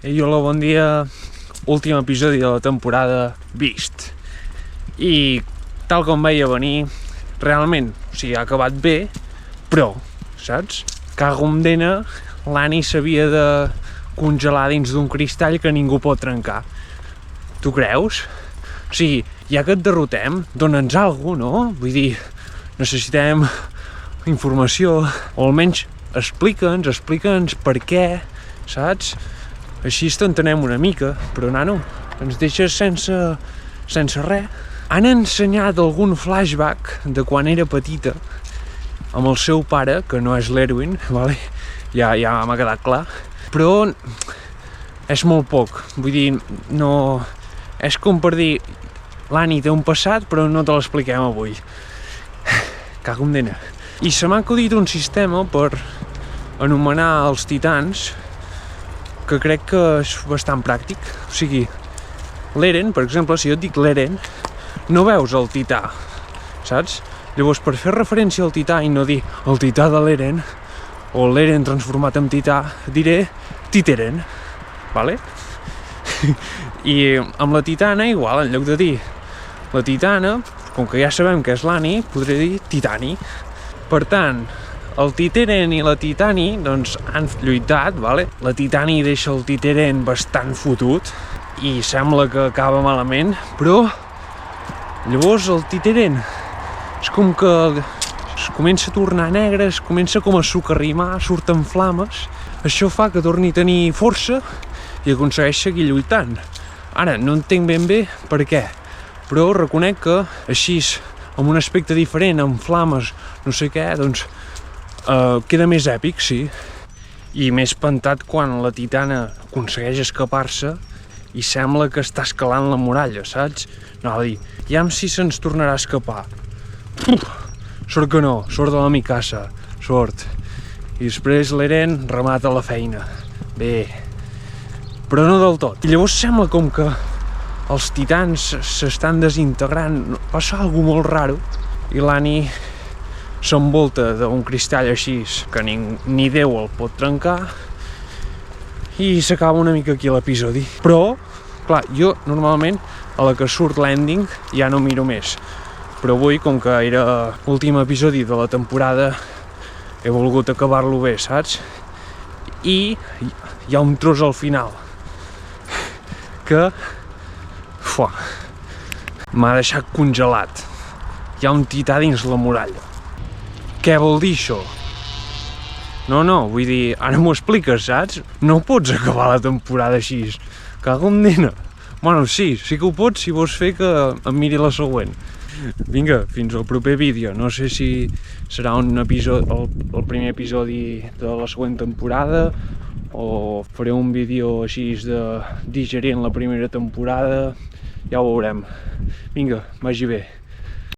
Ei, hola, bon dia. Últim episodi de la temporada vist. I tal com veia venir, realment, ha acabat bé, però, saps? Cago en dena, l'Annie s'havia de congelar dins d'un cristall que ningú pot trencar. Tu creus? Ja que et derrotem, dona'ns alguna cosa, no? Vull dir, necessitem informació, o almenys explica'ns per què, saps? Així t'entenem una mica, però nano, ens deixes sense res. Han ensenyat algun flashback de quan era petita amb el seu pare, que no és l'Erwin, vale? Ja m'ha quedat clar, però és molt poc, vull dir, no... És com per dir, l'Annie té un passat, però no te l'expliquem avui. Cago en dena. I se m'ha acudit un sistema per anomenar els titans que crec que és bastant pràctic. O sigui, l'Eren, per exemple, si jo et dic l'Eren, no veus el tità, saps? Llavors, per fer referència al tità i no dir el tità de l'Eren, o l'Eren transformat en tità, diré Titeren, vale? I amb la titana igual, en lloc de dir la titana, com que ja sabem que és l'Annie, podré dir Titani. Per tant, el Titeren i la Titani doncs, han lluitat, vale? La Titani deixa el Titeren bastant fotut i sembla que acaba malament, però llavors el Titeren és com que es comença a tornar negre, es comença com a sucarrimar, surten flames. Això fa que torni a tenir força i aconsegueix seguir lluitant. Ara, no entenc ben bé per què, però reconec que així, amb un aspecte diferent, amb flames, no sé què, doncs queda més èpic, sí. I més espantat quan la titana aconsegueix escapar-se i sembla que està escalant la muralla, saps? Anava a dir, aviam si se'ns tornarà a escapar. Sort que no, sort de la Mikasa, sort. I després l'Eren remata la feina. Bé, però no del tot. I llavors sembla com que els titans s'estan desintegrant, passa alguna molt raro, i l'Annie s'envolta d'un cristall així que ni Déu el pot trencar i s'acaba una mica aquí l'episodi. Però, clar, jo normalment a la que surt l'ending ja no miro més, però avui, com que era l'últim episodi de la temporada, he volgut acabar-lo bé, saps? I hi ha un tros al final que m'ha deixat congelat. Hi ha un tità dins la muralla. Què vol dir això? No, vull dir, ara m'ho expliques, saps? No pots acabar la temporada així. Cago en dena. Bueno, sí que ho pots si vols fer que em miri la següent. Vinga, fins al proper vídeo. No sé si serà un episodi, el primer episodi de la següent temporada, o faré un vídeo així de digerint la primera temporada. Ja ho veurem. Vinga, vagi bé.